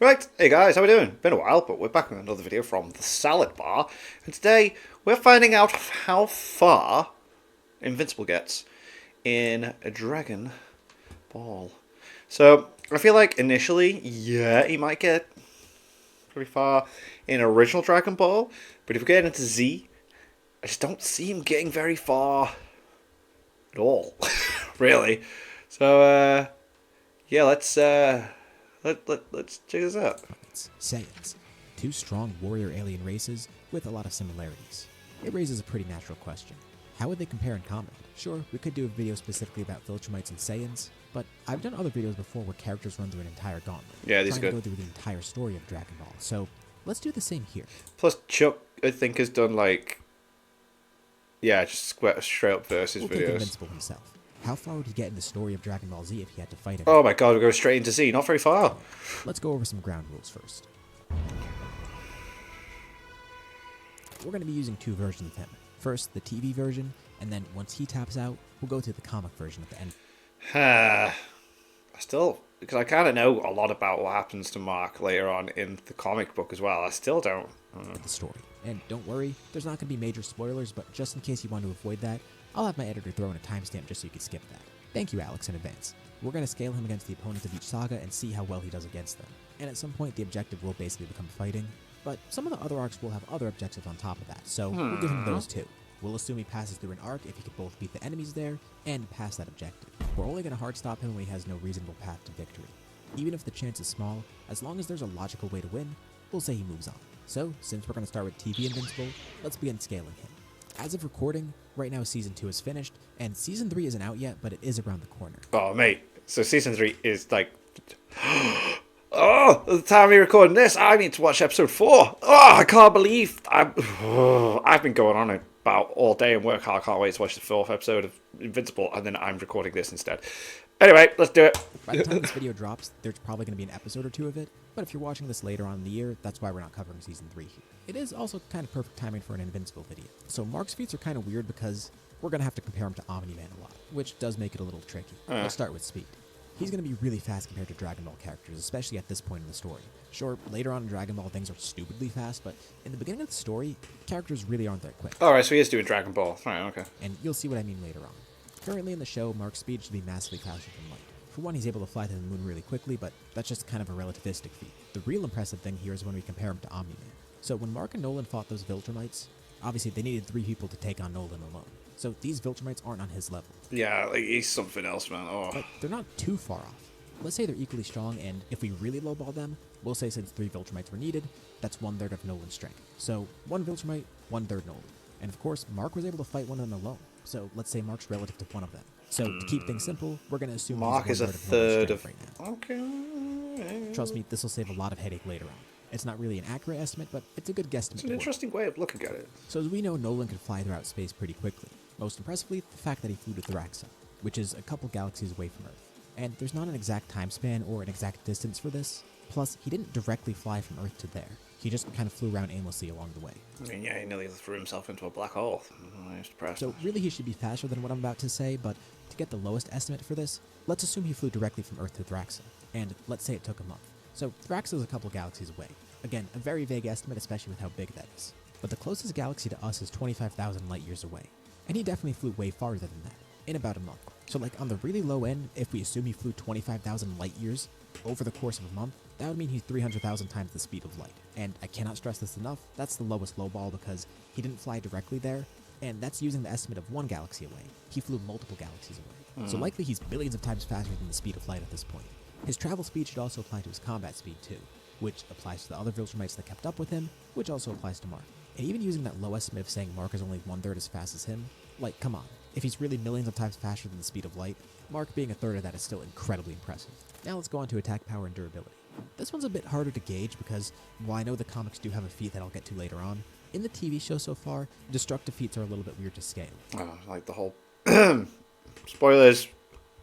Right, hey guys, how we doing? Been a while, but we're back with another video from the Salad Bar, and today we're finding out how far Invincible gets in a Dragon Ball. So, I feel like initially, yeah, he might get pretty far in original Dragon Ball, but if we get into Z, I just don't see him getting very far at all, really. So, yeah, let's check this out. Saiyans, two strong warrior alien races with a lot of similarities. It raises a pretty natural question. How would they compare in combat? Sure, we could do a video specifically about Viltrumites and Saiyans, but I've done other videos before where characters run through an entire gauntlet. Yeah, these are trying good. to go through the entire story of Dragon Ball, so let's do the same here. Plus, Chuck, I think, has done just straight up versus We'll take videos. Invincible himself. How far would he get in the story of Dragon Ball Z if he had to fight him? Oh my god, we go straight into Z, not very far. Let's go over some ground rules first. We're going to be using two versions of him. First, the TV version, and then once he taps out, we'll go to the comic version at the end. Because I kind of know a lot about what happens to Mark later on in the comic book as well. I still don't. The story. And don't worry, there's not going to be major spoilers, but just in case you want to avoid that, I'll have my editor throw in a timestamp just so you can skip that. Thank you, Alex, in advance. We're going to scale him against the opponents of each saga and see how well he does against them. And at some point, the objective will basically become fighting, but some of the other arcs will have other objectives on top of that, so we'll give him those too. We'll assume he passes through an arc if he could both beat the enemies there and pass that objective. We're only going to hard stop him when he has no reasonable path to victory. Even if the chance is small, as long as there's a logical way to win, we'll say he moves on. So, since we're going to start with TV Invincible, let's begin scaling him. As of recording, right now Season 2 is finished, and Season 3 isn't out yet, but it is around the corner. Oh, mate. So Season 3 is like... Oh, the time we're recording this, I need to watch Episode 4. Oh, I can't believe... I've been going on about all day and work. I can't wait to watch the 4th episode of Invincible, and then I'm recording this instead. Anyway, let's do it. By the time this video drops, there's probably going to be an episode or two of it, but if you're watching this later on in the year, that's why we're not covering Season 3 here. It is also kind of perfect timing for an Invincible video. So Mark's feats are kind of weird because we're going to have to compare him to Omni-Man a lot, which does make it a little tricky. Let's start with speed. He's going to be really fast compared to Dragon Ball characters, especially at this point in the story. Sure, later on in Dragon Ball things are stupidly fast, but in the beginning of the story, characters really aren't that quick. Alright, so he is doing Dragon Ball. Right, okay. And you'll see what I mean later on. Currently in the show, Mark's speed should be massively faster than light. For one, he's able to fly to the moon really quickly, but that's just kind of a relativistic feat. The real impressive thing here is when we compare him to Omni-Man. So when Mark and Nolan fought those Viltrumites, obviously they needed 3 people to take on Nolan alone. So these Viltrumites aren't on his level. Yeah, like, he's something else, man. Oh. But they're not too far off. Let's say they're equally strong, and if we really lowball them, we'll say since 3 Viltrumites were needed, that's 1/3 of Nolan's strength. So 1 Viltrumite, 1/3 Nolan. And of course, Mark was able to fight one of them alone. So let's say Mark's relative to one of them. So to keep things simple, we're going to assume Mark he's is a 1/3 third Nolan's of... strength right now. Okay. Trust me, this will save a lot of headache later on. It's not really an accurate estimate, but it's a good guesstimate. It's an interesting way of looking at it. So as we know, Nolan could fly throughout space pretty quickly. Most impressively, the fact that he flew to Thraxa, which is a couple galaxies away from Earth. And there's not an exact time span or an exact distance for this. Plus, he didn't directly fly from Earth to there. He just kind of flew around aimlessly along the way. I mean, yeah, he nearly threw himself into a black hole. I was depressed. So really he should be faster than what I'm about to say, but to get the lowest estimate for this, let's assume he flew directly from Earth to Thraxa. And let's say it took a month. So Thraxa is a couple galaxies away. Again, a very vague estimate, especially with how big that is. But the closest galaxy to us is 25,000 light years away. And he definitely flew way farther than that, in about a month. So like on the really low end, if we assume he flew 25,000 light years over the course of a month, that would mean he's 300,000 times the speed of light. And I cannot stress this enough, that's the lowest lowball because he didn't fly directly there, and that's using the estimate of 1 galaxy away. He flew multiple galaxies away. So likely he's billions of times faster than the speed of light at this point. His travel speed should also apply to his combat speed too, which applies to the other Viltrumites that kept up with him, which also applies to Mark. And even using that low estimate of saying Mark is only 1/3 as fast as him, like, come on. If he's really millions of times faster than the speed of light, Mark being 1/3 of that is still incredibly impressive. Now let's go on to attack power and durability. This one's a bit harder to gauge because, while I know the comics do have a feat that I'll get to later on, in the TV show so far, destructive feats are a little bit weird to scale. Oh, like the whole... Spoilers.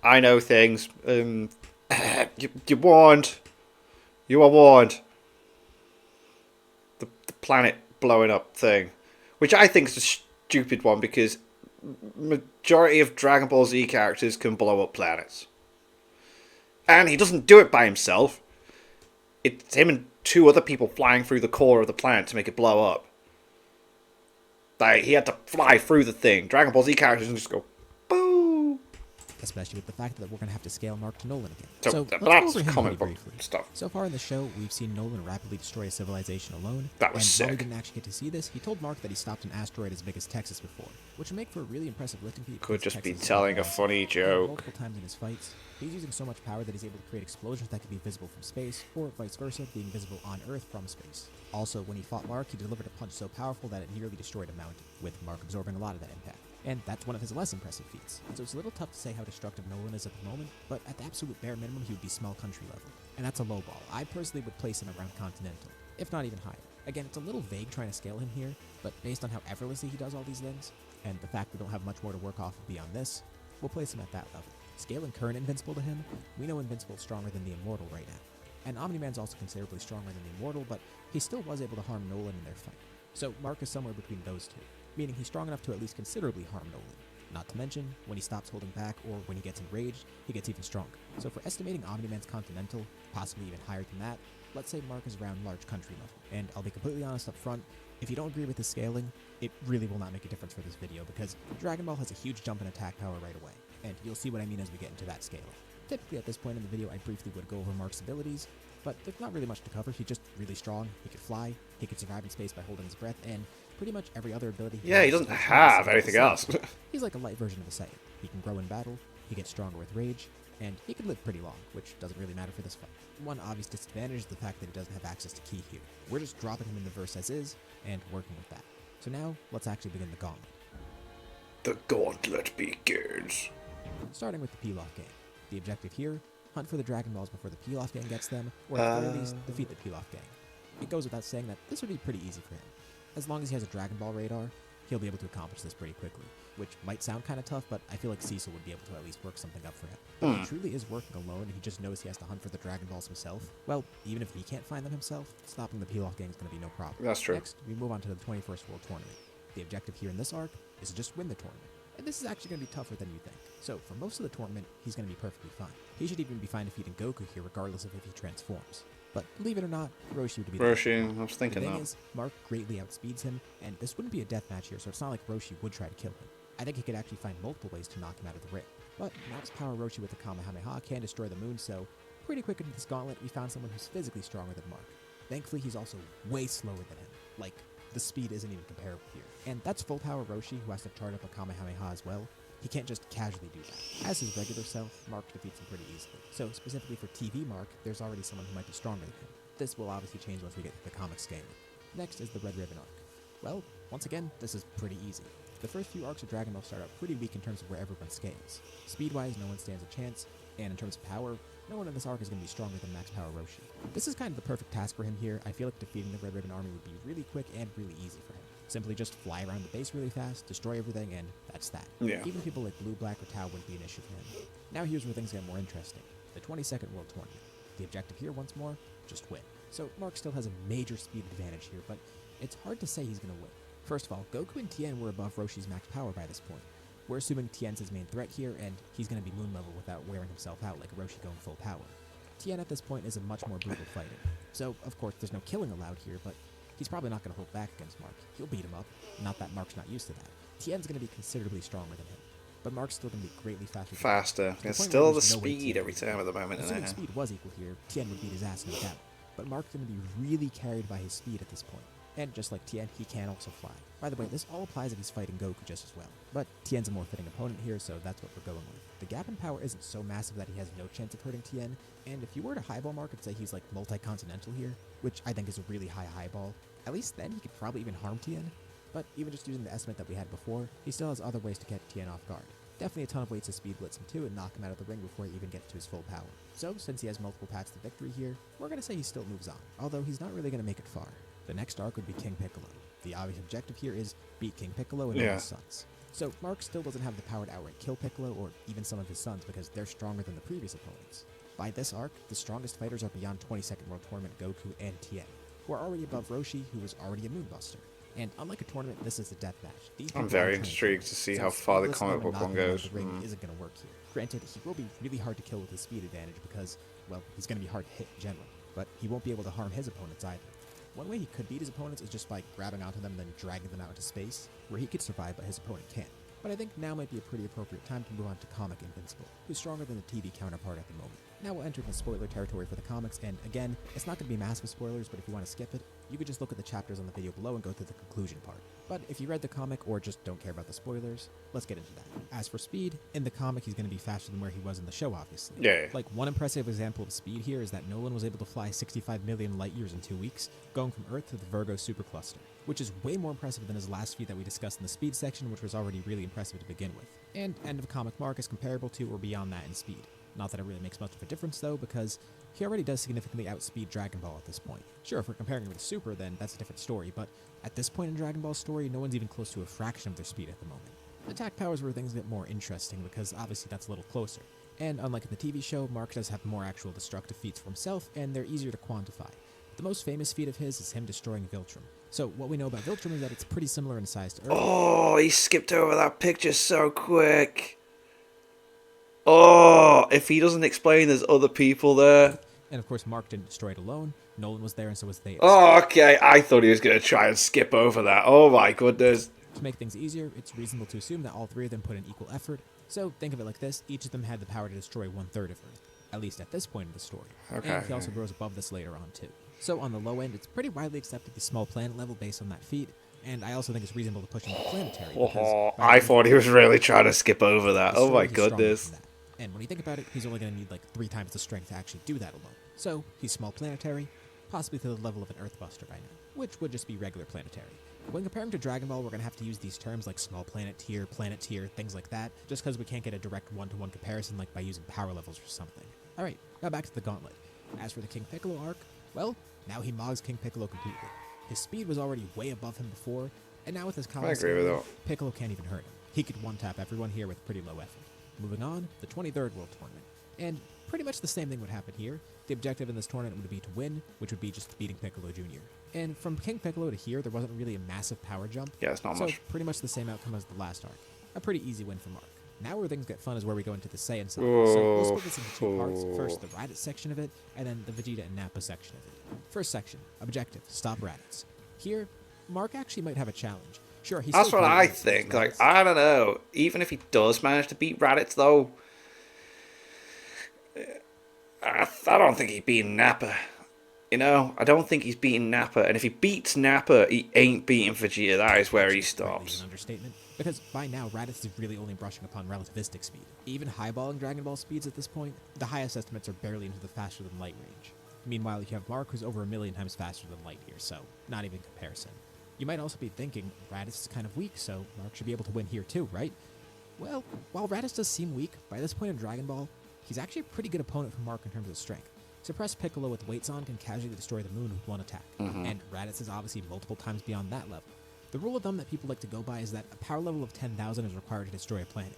I know things. You warned. You are warned. The planet blowing up thing. Which I think is a stupid one because majority of Dragon Ball Z characters can blow up planets. And he doesn't do it by himself. it's him and two other people flying through the core of the planet to make it blow up. Like, he had to fly through the thing. Dragon Ball Z characters just go, boo! Especially with the fact that we're going to have to scale Mark to Nolan again. So let's go that's over him comic pretty book briefly. stuff. So far in the show, we've seen Nolan rapidly destroy a civilization alone. That was and sick. while we didn't actually get to see this, he told Mark that he stopped an asteroid as big as Texas before, which would make for a really impressive lifting feat. Could just be Texas is telling a massive. funny And joke. multiple times in his fights, he's using so much power that he's able to create explosions that could be visible from space, or vice versa, being visible on Earth from space. Also, when he fought Mark, he delivered a punch so powerful that it nearly destroyed a mountain, with Mark absorbing a lot of that impact. And that's one of his less impressive feats. So it's a little tough to say how destructive Nolan is at the moment, but at the absolute bare minimum, he would be small country level. And that's a low ball. I personally would place him around continental, if not even higher. Again, it's a little vague trying to scale him here, but based on how effortlessly he does all these things, and the fact we don't have much more to work off of beyond this, we'll place him at that level. Scaling current Invincible to him, we know Invincible is stronger than the Immortal right now. And Omni-Man's also considerably stronger than the Immortal, but he still was able to harm Nolan in their fight. So Mark is somewhere between those two, meaning he's strong enough to at least considerably harm Nolan. Not to mention, when he stops holding back or when he gets enraged, he gets even stronger. So for estimating Omni-Man's Continental, possibly even higher than that, let's say Mark is around large country level. And I'll be completely honest up front, if you don't agree with his scaling, it really will not make a difference for this video because Dragon Ball has a huge jump in attack power right away, and you'll see what I mean as we get into that scaling. Typically at this point in the video I briefly would go over Mark's abilities, but there's not really much to cover. He's just really strong, he could fly, he could survive in space by holding his breath, and pretty much every other ability Yeah, he doesn't have anything else. He's like a light version of a Saiyan. He can grow in battle, he gets stronger with rage, and he can live pretty long, which doesn't really matter for this fight. One obvious disadvantage is the fact that he doesn't have access to Ki here. We're just dropping him in the verse as is, and working with that. So now, let's actually begin the gauntlet. The gauntlet begins. Starting with the Pilaf gang. The objective here, hunt for the Dragon Balls before the Pilaf gang gets them, or at the very least, defeat the Pilaf gang. It goes without saying that this would be pretty easy for him. As long as he has a Dragon Ball radar, he'll be able to accomplish this pretty quickly, which might sound kind of tough, but I feel like Cecil would be able to at least work something up for him. If he truly is working alone and he just knows he has to hunt for the Dragon Balls himself, well, even if he can't find them himself, stopping the Pilaf gang is going to be no problem. That's true. Next, we move on to the 21st World Tournament. The objective here in this arc is to just win the tournament. And this is actually going to be tougher than you think. So, for most of the tournament, he's going to be perfectly fine. He should even be fine defeating Goku here, regardless of if he transforms. But believe it or not, Roshi would be Roshi, I was the thinking thing that. is, Mark greatly outspeeds him, and this wouldn't be a deathmatch here, so it's not like Roshi would try to kill him. I think he could actually find multiple ways to knock him out of the ring. But Mark's power Roshi with the Kamehameha can destroy the moon, so pretty quick into this gauntlet, we found someone who's physically stronger than Mark. Thankfully, he's also way slower than him. Like, the speed isn't even comparable here. And that's full power Roshi, who has to charge up a Kamehameha as well. He can't just casually do that. As his regular self, Mark defeats him pretty easily. So specifically for TV Mark, there's already someone who might be stronger than him. This will obviously change once we get to the comic scaling. Next is the Red Ribbon arc. Well, once again, this is pretty easy. The first few arcs of Dragon Ball start out pretty weak in terms of where everyone scales. Speed-wise, no one stands a chance, and in terms of power, no one in this arc is going to be stronger than Max Power Roshi. This is kind of the perfect task for him here. I feel like defeating the Red Ribbon Army would be really quick and really easy for him. Simply just fly around the base really fast, destroy everything, and that's that. Yeah. Even people like Blue, Black, or Tau wouldn't be an issue for him. Now here's where things get more interesting. The 22nd World Tournament. The objective here, once more, just win. So Mark still has a major speed advantage here, but it's hard to say he's going to win. First of all, Goku and Tien were above Roshi's max power by this point. We're assuming Tien's his main threat here, and he's going to be moon level without wearing himself out like Roshi going full power. Tien at this point is a much more brutal fighter. So, of course, there's no killing allowed here, but he's probably not going to hold back against Mark. He'll beat him up. Not that Mark's not used to that. Tien's going to be considerably stronger than him, but Mark's still going to be greatly faster. Faster. To the It's point still where the there's no way speed Tien every can beat time him. at the moment, Assuming isn't it? speed was equal here, Tien would beat his ass, no doubt. But Mark's going to be really carried by his speed at this point. And just like Tien, he can also fly. By the way, this all applies if he's fighting Goku just as well. But Tien's a more fitting opponent here, so that's what we're going with. The gap in power isn't so massive that he has no chance of hurting Tien, and if you were to highball Mark and say he's like multi-continental here, which I think is a really high highball, at least then he could probably even harm Tien. But even just using the estimate that we had before, he still has other ways to catch Tien off guard. Definitely a ton of ways to speed blitz him too and knock him out of the ring before he even gets to his full power. So, since he has multiple paths to victory here, we're going to say he still moves on, although he's not really going to make it far. The next arc would be King Piccolo. The obvious objective here is beat King Piccolo and all his sons. So Mark still doesn't have the power to outright kill Piccolo or even some of his sons because they're stronger than the previous opponents. By this arc, the strongest fighters are beyond 22nd World Tournament Goku and Tien, who are already above Roshi, who was already a Moonbuster. And unlike a tournament, this is a death match. These I'm people very are trained intrigued for it, to see so how far the speedless comic and book knocking one him out of goes. the ring isn't going to work here. Granted, he will be really hard to kill with his speed advantage because, well, he's going to be hard to hit in general. but he won't be able to harm his opponents either. One way he could beat his opponents is just by grabbing onto them and then dragging them out into space, where he could survive but his opponent can't. But I think now might be a pretty appropriate time to move on to comic Invincible, who's stronger than the TV counterpart at the moment. Now we'll enter into spoiler territory for the comics, and again, it's not going to be massive spoilers, but if you want to skip it, you could just look at the chapters on the video below and go through the conclusion part. But if you read the comic or just don't care about the spoilers, let's get into that. As for speed, in the comic he's going to be faster than where he was in the show, obviously. Yeah. Like, one impressive example of speed here is that Nolan was able to fly 65 million light years in 2 weeks, going from Earth to the Virgo supercluster, which is way more impressive than his last feat that we discussed in the speed section, which was already really impressive to begin with. And end of comic Mark is comparable to or beyond that in speed. Not that it really makes much of a difference though, because he already does significantly outspeed Dragon Ball at this point. Sure, if we're comparing him with Super, then that's a different story, but at this point in Dragon Ball's story, no one's even close to a fraction of their speed at the moment. Attack powers where things get more interesting, because obviously that's a little closer. And unlike in the TV show, Mark does have more actual destructive feats for himself, and they're easier to quantify. The most famous feat of his is him destroying Viltrum. So what we know about Viltrum is that it's pretty similar in size to Earth. Oh, he skipped over that picture so quick. Oh, if he doesn't explain there's other people there. And of course, Mark didn't destroy it alone. Nolan was there, and so was Theus. Oh, okay. I thought he was going to try and skip over that. Oh my goodness. To make things easier, it's reasonable to assume that all three of them put in equal effort. So think of it like this, each of them had the power to destroy 1/3 of Earth, at least at this point in the story. Okay. And he also grows above this later on too. So on the low end, it's pretty widely accepted the small planet level based on that feat, and I also think it's reasonable to push him to planetary. Oh, I thought he was really trying to skip over that. Oh my goodness. And when you think about it, he's only going to need like 3 times the strength to actually do that alone. So he's small planetary, possibly to the level of an Earthbuster by now, which would just be regular planetary. When comparing to Dragon Ball, we're going to have to use these terms like small planet tier, things like that, just because we can't get a direct one-to-one comparison like by using power levels or something. Alright, now back to the Gauntlet. As for the King Piccolo arc, well, now he mogs King Piccolo completely. His speed was already way above him before, and now with his I agree with that. Piccolo can't even hurt him. He could one-tap everyone here with pretty low effort. Moving on, the 23rd World Tournament. And pretty much the same thing would happen here. The objective in this tournament would be to win, which would be just beating Piccolo Jr. And from King Piccolo to here, there wasn't really a massive power jump. Yeah, it's not so much. Pretty much the same outcome as the last arc. A pretty easy win for Mark. Now where things get fun is where we go into the Saiyan side. So we'll split this into 2 parts. First, the Raditz section of it, and then the Vegeta and Nappa section of it. First section, objective, stop Raditz. Here, Mark actually might have a challenge. Sure, he's That's still what pretty I good think. against Like, Raditz. I don't know. Even if he does manage to beat Raditz, though, I don't think he's beating Nappa. You know, I don't think he's beating Nappa. And if he beats Nappa, he ain't beating Vegeta. That is where he That's greatly stops. an understatement, because by now Raditz is really only brushing upon relativistic speed. Even highballing Dragon Ball speeds at this point, the highest estimates are barely into the faster than light range. Meanwhile, you have Mark, who's over 1,000,000 times faster than light here, so not even comparison. You might also be thinking, Raditz is kind of weak, so Mark should be able to win here too, right? Well, while Raditz does seem weak, by this point in Dragon Ball, he's actually a pretty good opponent for Mark in terms of strength. Suppress Piccolo with weights on can casually destroy the moon with one attack, and Raditz is obviously multiple times beyond that level. The rule of thumb that people like to go by is that a power level of 10,000 is required to destroy a planet.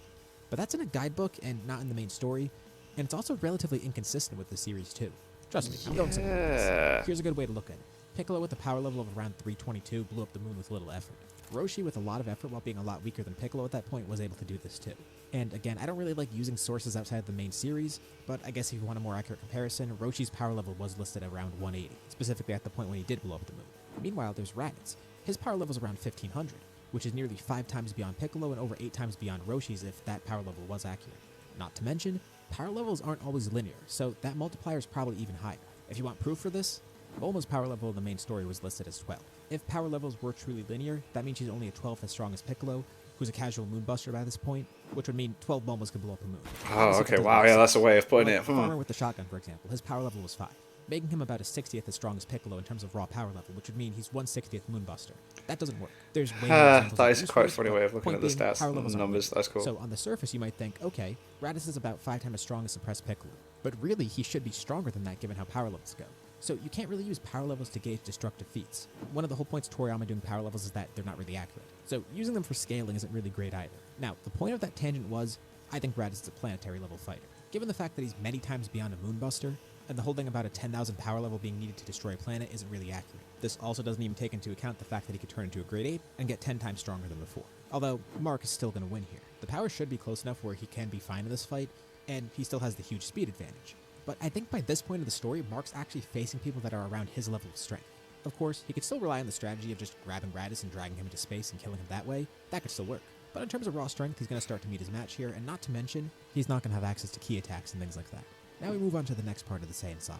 But that's in a guidebook and not in the main story, and it's also relatively inconsistent with the series too. Trust me, I'm going somewhere with this. Here's a good way to look at it. Piccolo with a power level of around 322 blew up the moon with little effort. Roshi with a lot of effort while being a lot weaker than Piccolo at that point was able to do this too. And again, I don't really like using sources outside the main series, but I guess if you want a more accurate comparison, Roshi's power level was listed at around 180, specifically at the point when he did blow up the moon. Meanwhile, there's Raditz. His power level is around 1500, which is nearly 5 times beyond Piccolo and over 8 times beyond Roshi's if that power level was accurate. Not to mention, power levels aren't always linear, so that multiplier is probably even higher. If you want proof for this, Bulma's power level in the main story was listed as 12. If power levels were truly linear, that means she's only a 12th as strong as Piccolo, who's a casual moonbuster by this point, which would mean 12 Bulmas could blow up a moon. Oh, Obviously, okay. that Wow, doesn't yeah, make that's a sense. way of putting Like it. Farmer with the shotgun, for example, his power level was 5, making him about a 60th as strong as Piccolo in terms of raw power level, which would mean he's 1/60th moonbuster. That doesn't work. There's way more examples That of is use quite a for funny it, way but of looking at point the being, stats power and levels the aren't numbers. linear. That's cool. So on the surface, you might think, okay, Raditz is about 5 times as strong as suppressed Piccolo, but really he should be stronger than that given how power levels go. So you can't really use power levels to gauge destructive feats. One of the whole points of Toriyama doing power levels is that they're not really accurate. So using them for scaling isn't really great either. Now, the point of that tangent was, I think Raditz is a planetary level fighter. Given the fact that he's many times beyond a moonbuster, and the whole thing about a 10,000 power level being needed to destroy a planet isn't really accurate. This also doesn't even take into account the fact that he could turn into a Great Ape and get 10 times stronger than before. Although, Mark is still going to win here. The power should be close enough where he can be fine in this fight, and he still has the huge speed advantage. But I think by this point of the story, Mark's actually facing people that are around his level of strength. Of course, he could still rely on the strategy of just grabbing Raditz and dragging him into space and killing him that way. That could still work. But in terms of raw strength, he's going to start to meet his match here, and not to mention, he's not going to have access to key attacks and things like that. Now we move on to the next part of the Saiyan saga,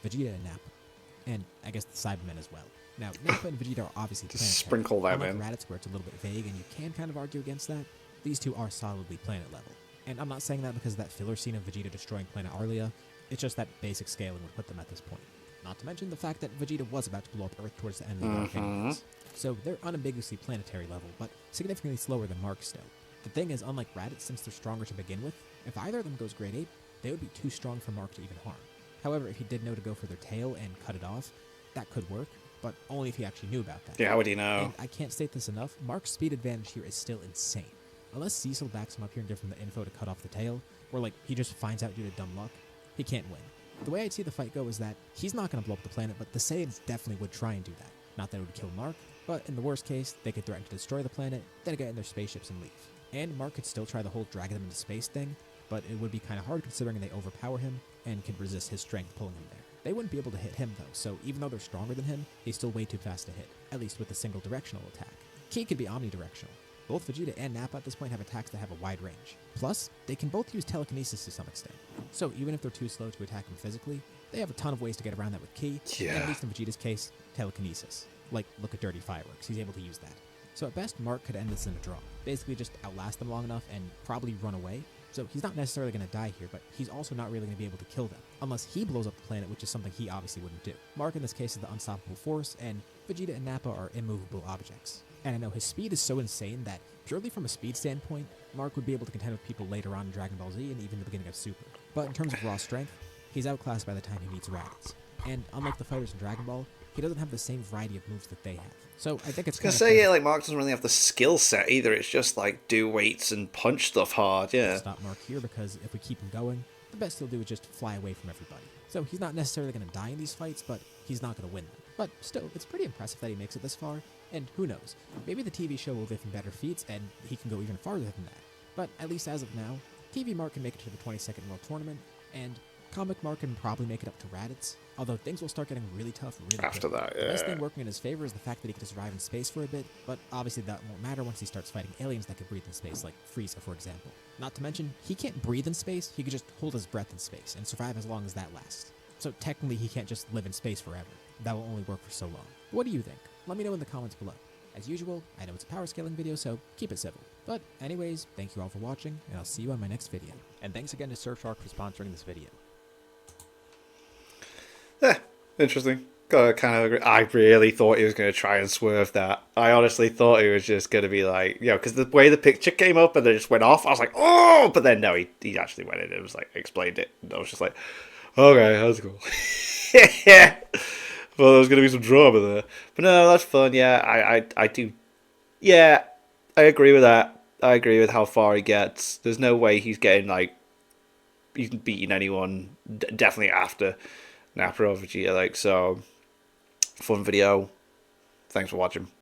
Vegeta and Nappa. And I guess the Cybermen as well. Now, Nappa and Vegeta are obviously planetary. Sprinkle that Unlike in. Raditz, where it's a little bit vague, and you can kind of argue against that, these two are solidly planet level. And I'm not saying that because of that filler scene of Vegeta destroying planet Arlia, it's just that basic scaling would put them at this point. Not to mention the fact that Vegeta was about to blow up Earth towards the end of the arc anyways. So they're unambiguously planetary level, but significantly slower than Mark still. The thing is, unlike Raditz, since they're stronger to begin with, if either of them goes grade 8, they would be too strong for Mark to even harm. However, if he did know to go for their tail and cut it off, that could work, but only if he actually knew about that. Yeah, how would he know? And I can't state this enough, Mark's speed advantage here is still insane. Unless Cecil backs him up here and gives him the info to cut off the tail, or like he just finds out due to dumb luck, he can't win. The way I'd see the fight go is that he's not going to blow up the planet, but the Saiyans definitely would try and do that. Not that it would kill Mark, but in the worst case, they could threaten to destroy the planet, then get in their spaceships and leave. And Mark could still try the whole dragging them into space thing, but it would be kind of hard considering they overpower him and can resist his strength pulling him there. They wouldn't be able to hit him though, so even though they're stronger than him, he's still way too fast to hit, at least with a single directional attack. Ki could be omnidirectional. Both Vegeta and Nappa at this point have attacks that have a wide range. Plus, they can both use telekinesis to some extent. So even if they're too slow to attack him physically, they have a ton of ways to get around that with Ki, and at least in Vegeta's case, telekinesis. Like, look at Dirty Fireworks, he's able to use that. So at best, Mark could end this in a draw. Basically just outlast them long enough and probably run away. So he's not necessarily going to die here, but he's also not really going to be able to kill them, unless he blows up the planet, which is something he obviously wouldn't do. Mark in this case is the unstoppable force, and Vegeta and Nappa are immovable objects. And I know his speed is so insane that, purely from a speed standpoint, Mark would be able to contend with people later on in Dragon Ball Z and even the beginning of Super. But in terms of raw strength, he's outclassed by the time he meets Raditz. And unlike the fighters in Dragon Ball, he doesn't have the same variety of moves that they have. So I think it's I was gonna say, yeah, like Mark doesn't really have the skill set either. It's just like do weights and punch stuff hard, yeah. Stop Mark here because if we keep him going, the best he'll do is just fly away from everybody. So he's not necessarily going to die in these fights, but he's not going to win them. But still, it's pretty impressive that he makes it this far, and who knows, maybe the TV show will give him better feats and he can go even farther than that. But at least as of now, TV Mark can make it to the 22nd World Tournament, and Comic Mark can probably make it up to Raditz, although things will start getting really tough really After quickly. that, yeah. The best thing working in his favor is the fact that he can survive in space for a bit, but obviously that won't matter once he starts fighting aliens that can breathe in space, like Frieza, for example. Not to mention, he can't breathe in space, he could just hold his breath in space and survive as long as that lasts. So technically he can't just live in space forever. That will only work for so long. What do you think? Let me know in the comments below. As usual, I know it's a power scaling video, so keep it civil. But anyways, thank you all for watching, and I'll see you on my next video. And thanks again to Surfshark for sponsoring this video. Interesting. Gotta kind of agree. I really thought he was going to try and swerve that. I honestly thought he was just going to be like, you know, because the way the picture came up and then just went off, I was like, oh! But then no, he actually went in and was like, explained it. And I was just like, okay, that's cool. Yeah. Well, there was going to be some drama there. But no, that's fun. Yeah, I do. Yeah, I agree with that. I agree with how far he gets. There's no way he's getting, like, he's beating anyone definitely after Nappa or Vegeta. Like, so, fun video. Thanks for watching.